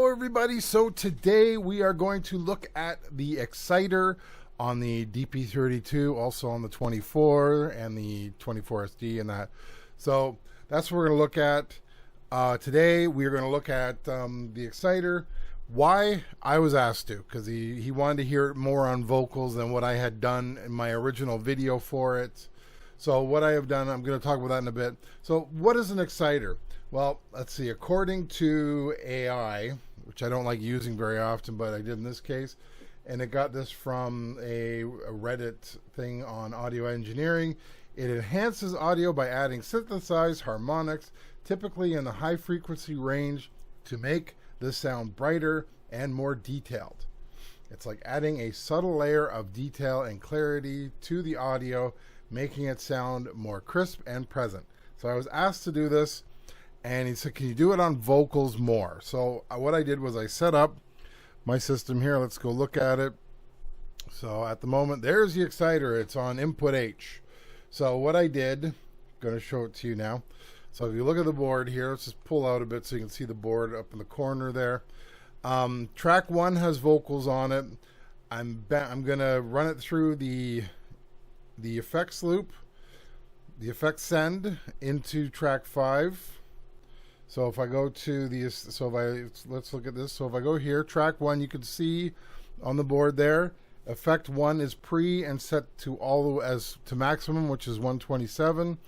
Hello everybody, so today we are going to look at the Exciter on the DP32, also on the 24 and the 24SD and that. So that's what we're going to look at. Today we are going to look at the Exciter. Why? I was asked to, because he wanted to hear it more on vocals than what I had done in my original video for it. So what I have done, I'm going to talk about that in a bit. So what is an Exciter? Well, let's see. According to AI, which I don't like using very often, but I did in this case, and it got this from a Reddit thing on audio engineering. It enhances audio by adding synthesized harmonics, typically in the high frequency range, to make the sound brighter and more detailed. It's like adding a subtle layer of detail and clarity to the audio, making it sound more crisp and present. So I was asked to do this, and he said, can you do it on vocals more? So what I did was I set up my system here. Let's go look at it. So at the moment, there's the Exciter. It's on input H. So what I did, I'm going to show it to you now. So if you look at the board here, let's just pull out a bit so you can see the board up in the corner there. Track 1 has vocals on it. I'm going to run it through the effects loop, the effects send into track 5. So if I go to the, let's look at this. So if I go here, track 1, you can see on the board there, effect 1 is pre and set to to maximum, which is 127.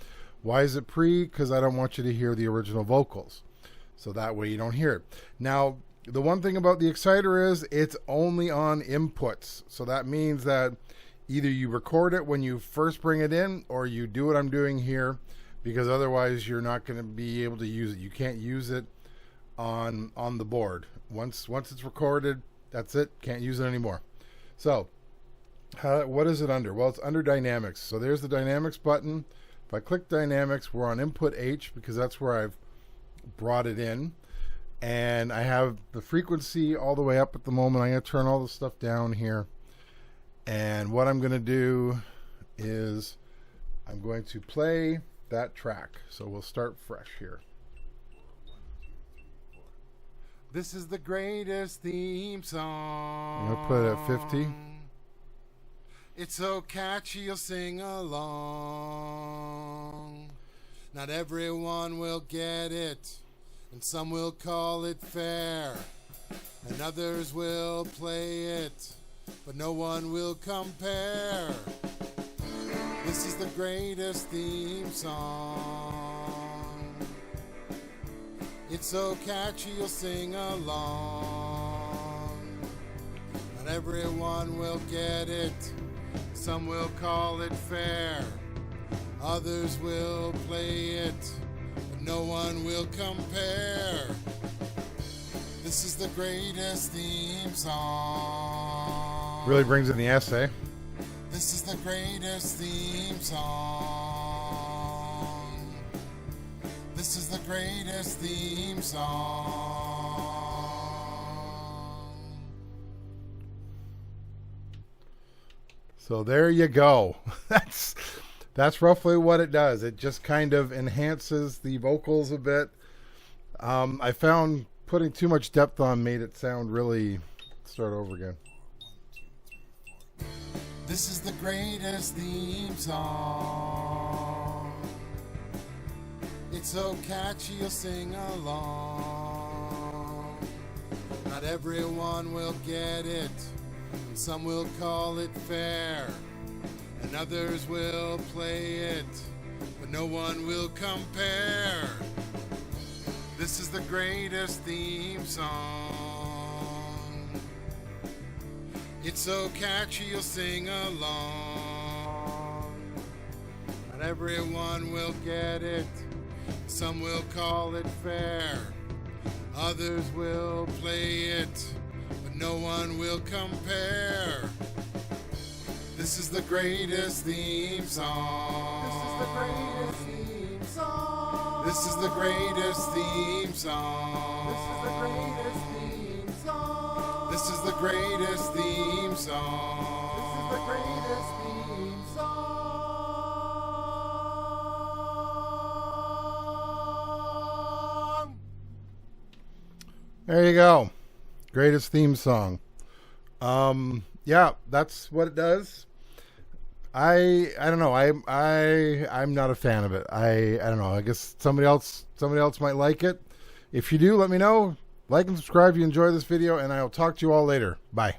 Why is it pre? Because I don't want you to hear the original vocals. So that way you don't hear it. Now, the one thing about the Exciter is it's only on inputs. So that means that either you record it when you first bring it in, or you do what I'm doing here, because otherwise you're not going to be able to use it. You can't use it on the board. Once it's recorded, that's it. Can't use it anymore. So what is it under? Well, it's under Dynamics. So there's the Dynamics button. If I click Dynamics, we're on input H, because that's where I've brought it in. And I have the frequency all the way up at the moment. I'm going to turn all the stuff down here. And what I'm going to do is I'm going to play that track. So we'll start fresh here. This is the greatest theme song. I'm going to put it at 50. It's so catchy, you'll sing along. Not everyone will get it, and some will call it fair, and others will play it, but no one will compare. This is the greatest theme song. It's so catchy, you'll sing along. Not everyone will get it. Some will call it fair. Others will play it, but no one will compare. This is the greatest theme song. Really brings in the essay. This is the greatest theme song. This is the greatest theme song. So there you go. That's roughly what it does. It just kind of enhances the vocals a bit. I found putting too much depth on made it sound really... Start over again. This is the greatest theme song. It's so catchy, you'll sing along. Not everyone will get it, and some will call it fair, and others will play it, but no one will compare. This is the greatest theme song. It's so catchy, you'll sing along. Not everyone will get it. Some will call it fair. Others will play it, but no one will compare. This is the greatest theme song. This is the greatest theme song. This is the greatest theme song. This is the greatest theme song. There you go. Greatest theme song. Yeah, that's what it does. I don't know. I'm not a fan of it. I don't know. I guess somebody else might like it. If you do, let me know. Like and subscribe if you enjoy this video, and I'll talk to you all later. Bye.